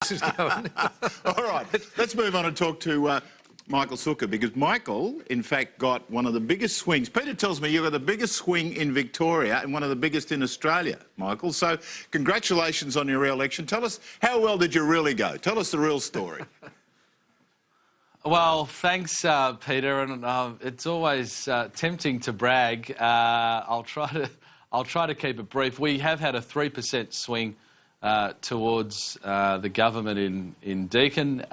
politics is going. All right, let's move on and talk to Michael Sukkar, because Michael, in fact, got one of the biggest swings. Peter tells me you got the biggest swing in Victoria and one of the biggest in Australia, Michael. So congratulations on your re-election. Tell us, how well did you really go? Tell us the real story. Well, thanks, Peter, and it's always tempting to brag. I'll try to keep it brief. We have had a 3% swing towards the government in Deakin,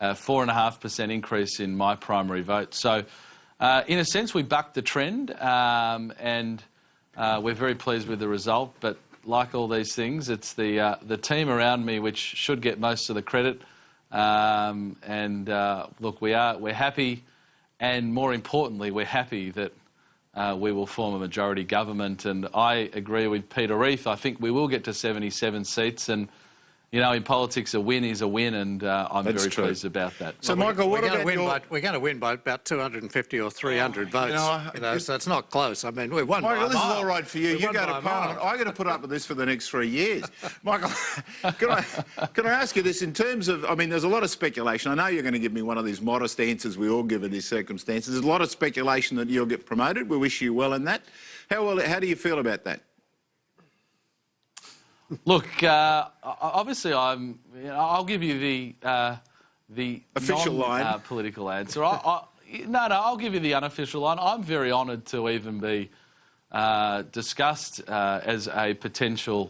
a 4.5% increase in my primary vote. So, in a sense, we bucked the trend, and we're very pleased with the result. But like all these things, it's the team around me which should get most of the credit. Look, we're happy, and more importantly, we're happy that we will form a majority government. And I agree with Peter Reith. I think we will get to 77 seats, and you know, in politics, a win is a win, and I'm very pleased about that. So, Michael, what about we're going to win by about 250 or 300 votes. So it's not close. I mean, we won by a mile. This is all right for you. You go to Parliament. I'm going to put up with this for the next 3 years. Michael, can I ask you this in terms of, I mean, there's a lot of speculation. I know you're going to give me one of these modest answers we all give in these circumstances. There's a lot of speculation that you'll get promoted. We wish you well in that. How do you feel about that? Look, obviously, I'll give you the official line, political answer. I'll give you the unofficial line. I'm very honoured to even be discussed as a potential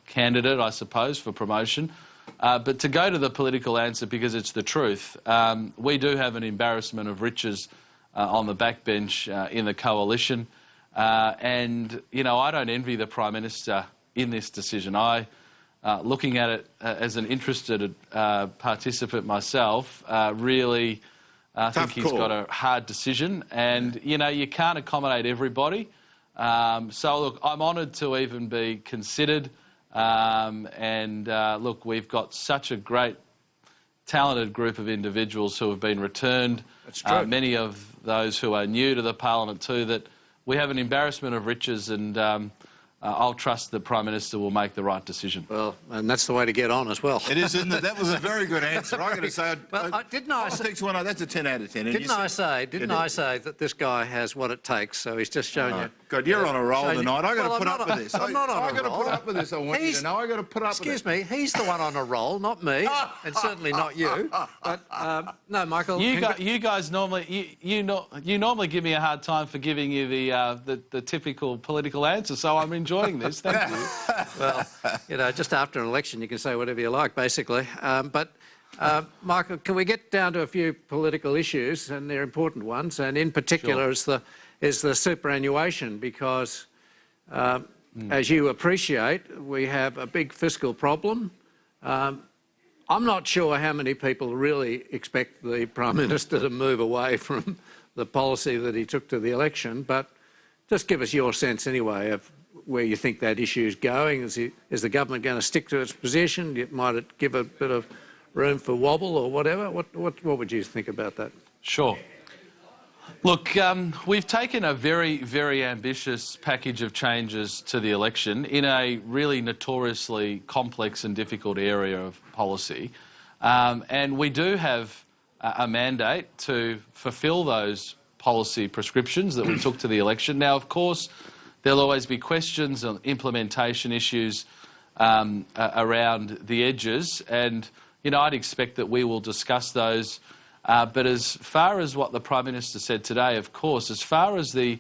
candidate, I suppose, for promotion. But to go to the political answer, because it's the truth, we do have an embarrassment of riches on the backbench in the coalition, and you know, I don't envy the Prime Minister in this decision. Looking at it as an interested participant myself, really think he's got a hard decision, and you know, you can't accommodate everybody. So look, I'm honoured to even be considered, look, we've got such a great, talented group of individuals who have been returned. That's true. Many of those who are new to the Parliament too, that we have an embarrassment of riches, and I'll trust the Prime Minister will make the right decision. Well, and that's the way to get on as well. It is, isn't it? That was a very good answer. I'm going to say... didn't I say... That's a 10 out of 10. Didn't I say that this guy has what it takes, so he's just showing you... God, you're on a roll tonight. I've got to put up with this. I'm not on a roll. I've got to put up with this. I want you to know. I've got to put up with it. Excuse me, he's the one on a roll, not me, and certainly not you. But, no, Michael... You guys normally... You normally give me a hard time for giving you the typical political answer, so I'm enjoying this. Thank you. Well, you know, just after an election, you can say whatever you like, basically. Michael, can we get down to a few political issues, and they're important ones, and in particular is the superannuation, because, as you appreciate, we have a big fiscal problem. I'm not sure how many people really expect the Prime Minister to move away from the policy that he took to the election, but just give us your sense anyway of where you think that issue is going. Is the government going to stick to its position? Might it give a bit of room for wobble or whatever? What would you think about that? Sure. Look, we've taken a very, very ambitious package of changes to the election in a really notoriously complex and difficult area of policy. And we do have a mandate to fulfil those policy prescriptions that we took to the election. Now, of course, there'll always be questions on implementation issues around the edges, and you know, I'd expect that we will discuss those. But as far as what the Prime Minister said today, of course, as far as the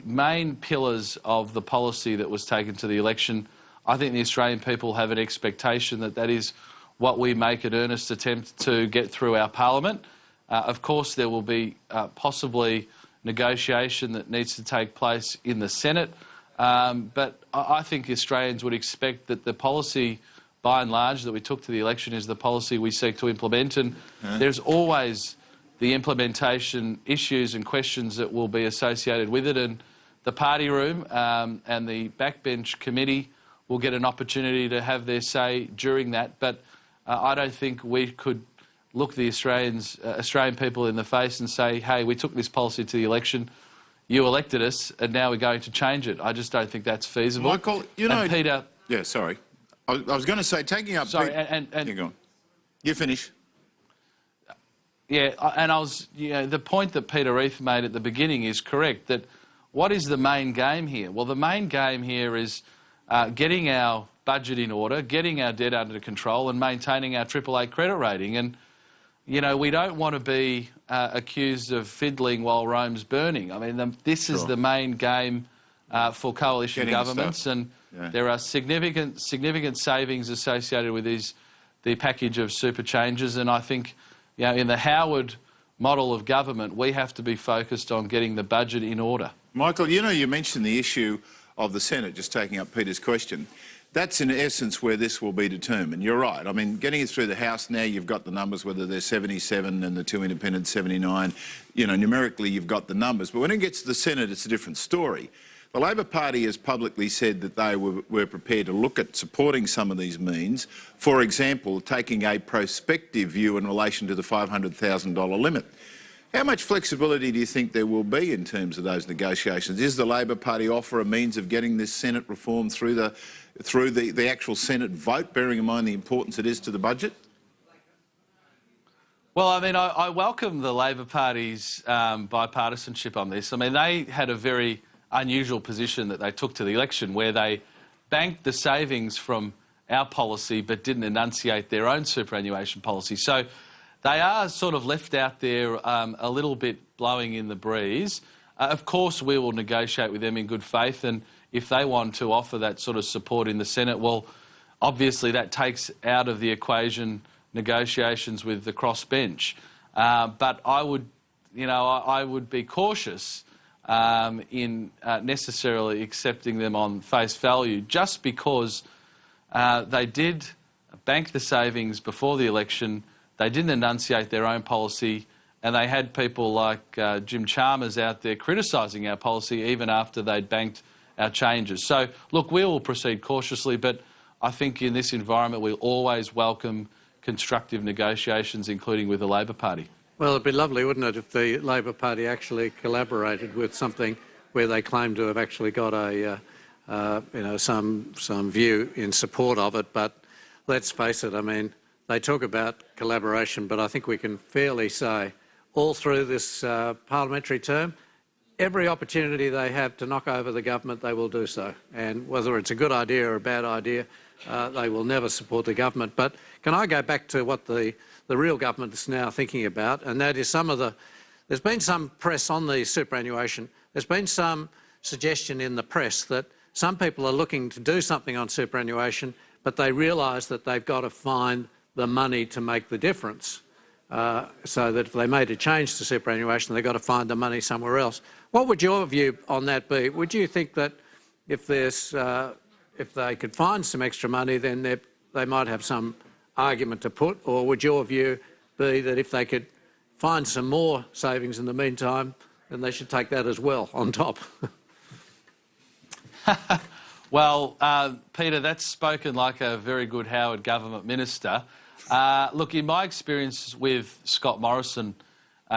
main pillars of the policy that was taken to the election, I think the Australian people have an expectation that that is what we make an earnest attempt to get through our Parliament. Of course, there will be possibly negotiation that needs to take place in the Senate, but I think Australians would expect that the policy, by and large, that we took to the election is the policy we seek to implement, and there's always the implementation issues and questions that will be associated with it, and the party room and the backbench committee will get an opportunity to have their say during that, but I don't think we could look the Australian people in the face and say, hey, we took this policy to the election, you elected us, and now we're going to change it. I just don't think that's feasible. Michael, you know... Peter... Yeah, sorry. I was going to say, taking up... Sorry, You're gone. You finish. Yeah, and the point that Peter Reith made at the beginning is correct, that what is the main game here? Well, the main game here is getting our budget in order, getting our debt under control and maintaining our AAA credit rating. And, you know, we don't want to be accused of fiddling while Rome's burning. I mean, this is the main game for coalition governments, and there are significant savings associated with the package of super changes. And I think, you know, in the Howard model of government, we have to be focused on getting the budget in order. Michael, you know, you mentioned the issue of the Senate, just taking up Peter's question. That's in essence where this will be determined. You're right. I mean, getting it through the House now, you've got the numbers, whether they're 77 and the two independents 79. You know, numerically, you've got the numbers. But when it gets to the Senate, it's a different story. The Labor Party has publicly said that they were prepared to look at supporting some of these means. For example, taking a prospective view in relation to the $500,000 limit. How much flexibility do you think there will be in terms of those negotiations? Is the Labor Party offer a means of getting this Senate reform through the actual Senate vote, bearing in mind the importance it is to the budget? Well, I mean, I welcome the Labor Party's bipartisanship on this. I mean, they had a very unusual position that they took to the election, where they banked the savings from our policy but didn't enunciate their own superannuation policy. So they are sort of left out there a little bit blowing in the breeze. Of course, we will negotiate with them in good faith, and if they want to offer that sort of support in the Senate, well, obviously that takes out of the equation negotiations with the crossbench. But I would be cautious in necessarily accepting them on face value, just because they did bank the savings before the election. They didn't enunciate their own policy, and they had people like Jim Chalmers out there criticising our policy even after they'd banked our changes. So, look, we will proceed cautiously, but I think in this environment we'll always welcome constructive negotiations, including with the Labor Party. Well, it'd be lovely, wouldn't it, if the Labor Party actually collaborated with something where they claim to have actually got a, some view in support of it. But let's face it, I mean, they talk about collaboration, but I think we can fairly say all through this parliamentary term, every opportunity they have to knock over the government, they will do so. And whether it's a good idea or a bad idea, they will never support the government. But can I go back to what the real government is now thinking about, and that is there's been some press on the superannuation. There's been some suggestion in the press that some people are looking to do something on superannuation, but they realise that they've got to find the money to make the difference. So that if they made a change to superannuation, they've got to find the money somewhere else. What would your view on that be? Would you think that if they could find some extra money, then they might have some argument to put, or would your view be that if they could find some more savings in the meantime, then they should take that as well on top? Well, Peter, that's spoken like a very good Howard government minister. Look, in my experience with Scott Morrison,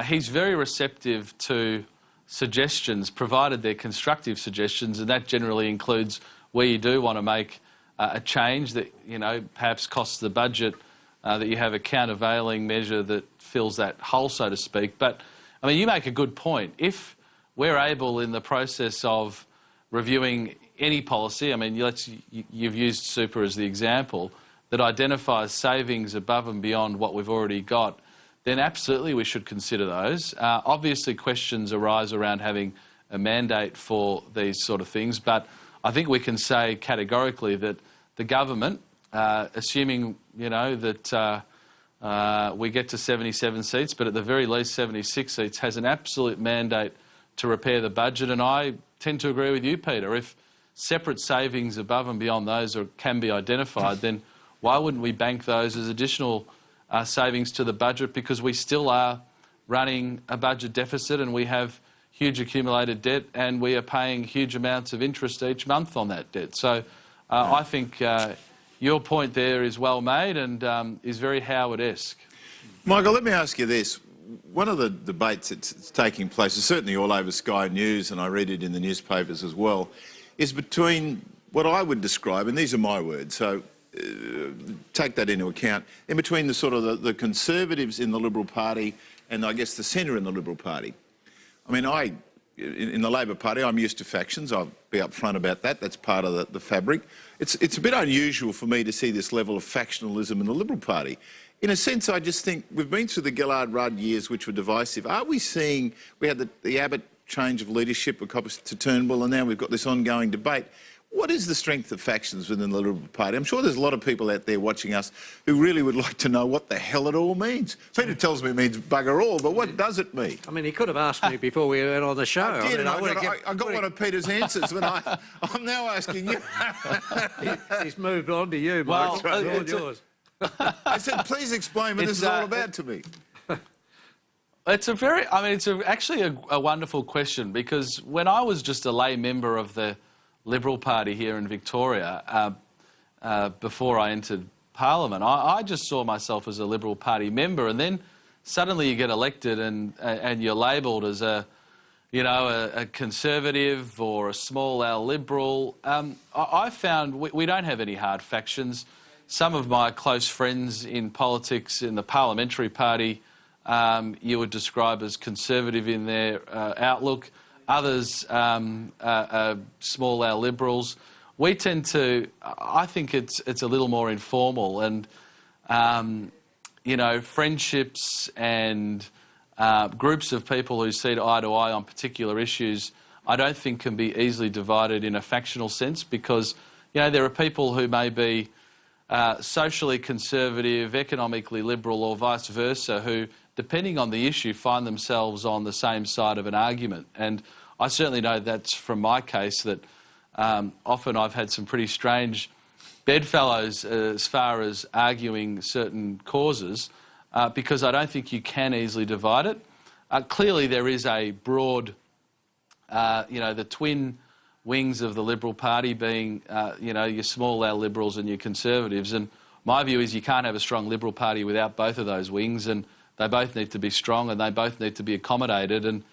he's very receptive to suggestions, provided they're constructive suggestions, and that generally includes where you do want to make a change that, you know, perhaps costs the budget, that you have a countervailing measure that fills that hole, so to speak. But, I mean, you make a good point. If we're able, in the process of reviewing any policy, I mean, you've used super as the example, that identifies savings above and beyond what we've already got, then absolutely we should consider those. Obviously, questions arise around having a mandate for these sort of things, but I think we can say categorically that the government, assuming, you know, that we get to 77 seats, but at the very least 76 seats, has an absolute mandate to repair the budget. And I tend to agree with you, Peter. If separate savings above and beyond those can be identified, then why wouldn't we bank those as additional savings to the budget? Because we still are running a budget deficit, and we have huge accumulated debt, and we are paying huge amounts of interest each month on that debt. So I think your point there is well made and is very Howard-esque. Michael, let me ask you this. One of the debates that's taking place, is certainly all over Sky News, and I read it in the newspapers as well, is between what I would describe, and these are my words, so take that into account, in between the sort of the Conservatives in the Liberal Party and I guess the centre in the Liberal Party. I mean, in the Labor Party, I'm used to factions. I'll be upfront about that. That's part of the fabric. It's a bit unusual for me to see this level of factionalism in the Liberal Party. In a sense, I just think we've been through the Gillard-Rudd years, which were divisive. Are we seeing, we had the Abbott change of leadership to Turnbull, and now we've got this ongoing debate. What is the strength of factions within the Liberal Party? I'm sure there's a lot of people out there watching us who really would like to know what the hell it all means. Peter tells me it means bugger all, but what does it mean? I mean, he could have asked me before we went on the show. I did, I got one of Peter's answers, but I'm now asking you. He's moved on to you, Mike. Well, it's all yours. I said, please explain what this is all about to me. It's actually a wonderful question, because when I was just a lay member of the Liberal Party here in Victoria, before I entered Parliament, I just saw myself as a Liberal Party member, and then suddenly you get elected and you're labelled as a Conservative or a small L Liberal. I found we don't have any hard factions. Some of my close friends in politics in the Parliamentary Party you would describe as Conservative in their outlook. Others are small L Liberals. We tend to, I think it's a little more informal, and friendships and groups of people who see eye to eye on particular issues, I don't think can be easily divided in a factional sense, because there are people who may be socially conservative, economically liberal, or vice versa, who, depending on the issue, find themselves on the same side of an argument. And I certainly know that's from my case, that often I've had some pretty strange bedfellows as far as arguing certain causes, because I don't think you can easily divide it. Clearly there is a broad, the twin wings of the Liberal Party being, your small L Liberals and your Conservatives. And my view is you can't have a strong Liberal Party without both of those wings, and they both need to be strong and they both need to be accommodated. And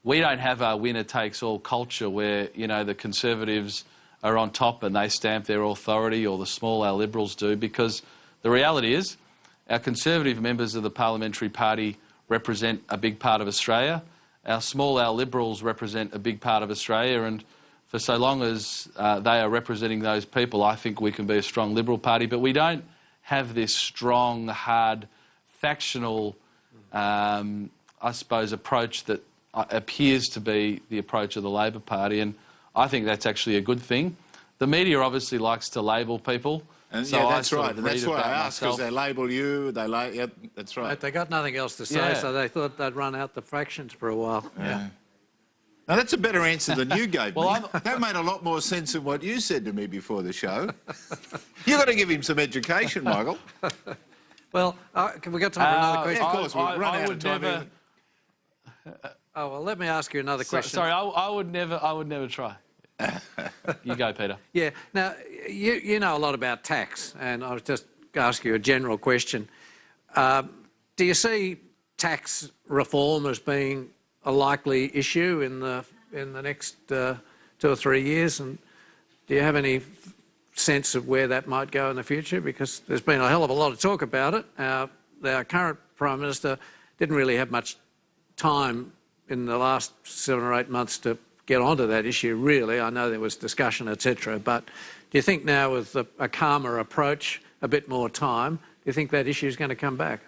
we don't have a winner-takes-all culture where, the Conservatives are on top and they stamp their authority, or the small L Liberals do, because the reality is our Conservative members of the Parliamentary Party represent a big part of Australia. Our small L Liberals represent a big part of Australia, and for so long as they are representing those people, I think we can be a strong Liberal Party. But we don't have this strong, hard, factional, I suppose, approach that appears to be the approach of the Labor Party, and I think that's actually a good thing. The media obviously likes to label people. And so that's right, and that's why I asked, because they label you, yep, that's right. They got nothing else to say, so they thought they'd run out the fractions for a while. Yeah. Now, that's a better answer than you gave me. That made a lot more sense than what you said to me before the show. You've got to give him some education, Michael. Well, can we get time for another question? Yeah, of course, we've run out of time. Oh, well, let me ask you another question. Sorry, I would never try. You go, Peter. Yeah. Now, you know a lot about tax, and I was just going to ask you a general question. Do you see tax reform as being a likely issue in the next 2 or 3 years? And do you have any sense of where that might go in the future? Because there's been a hell of a lot of talk about it. Our current Prime Minister didn't really have much time in the last 7 or 8 months to get onto that issue, really. I know there was discussion, etc. But do you think now, with a calmer approach, a bit more time, do you think that issue is going to come back?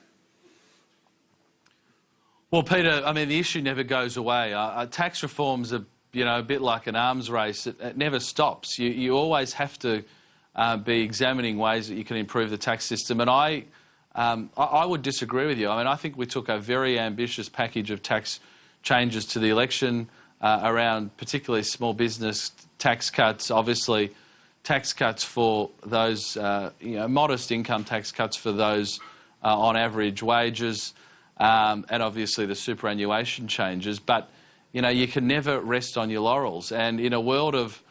Well, Peter, I mean, the issue never goes away. Tax reform's a bit like an arms race. It never stops. You always have to be examining ways that you can improve the tax system. And I would disagree with you. I mean, I think we took a very ambitious package of tax changes to the election around particularly small business tax cuts, obviously tax cuts for those, modest income tax cuts for those on average wages, and obviously the superannuation changes. But, you can never rest on your laurels. And in a world of,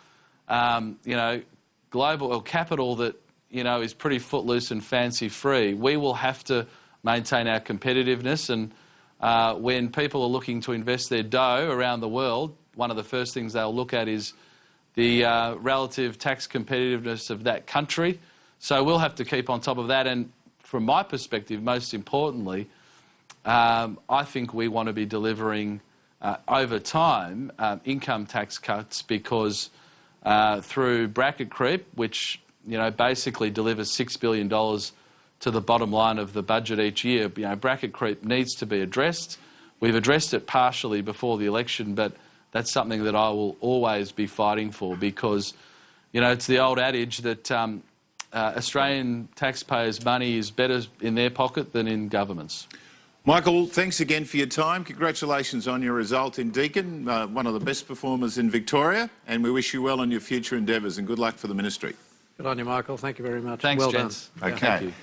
global or capital that, is pretty footloose and fancy-free, we will have to maintain our competitiveness. And when people are looking to invest their dough around the world, one of the first things they'll look at is the relative tax competitiveness of that country. So we'll have to keep on top of that. And from my perspective, most importantly, I think we want to be delivering over time income tax cuts, because through bracket creep, which basically delivers $6 billion to the bottom line of the budget each year, bracket creep needs to be addressed. We've addressed it partially before the election, but that's something that I will always be fighting for, because it's the old adage that Australian taxpayers' money is better in their pocket than in government's. Michael, thanks again for your time. Congratulations on your result in Deakin, one of the best performers in Victoria, and we wish you well on your future endeavours, and good luck for the ministry. Good on you, Michael. Thank you very much. Thanks, well gents. done. Okay. Thank you.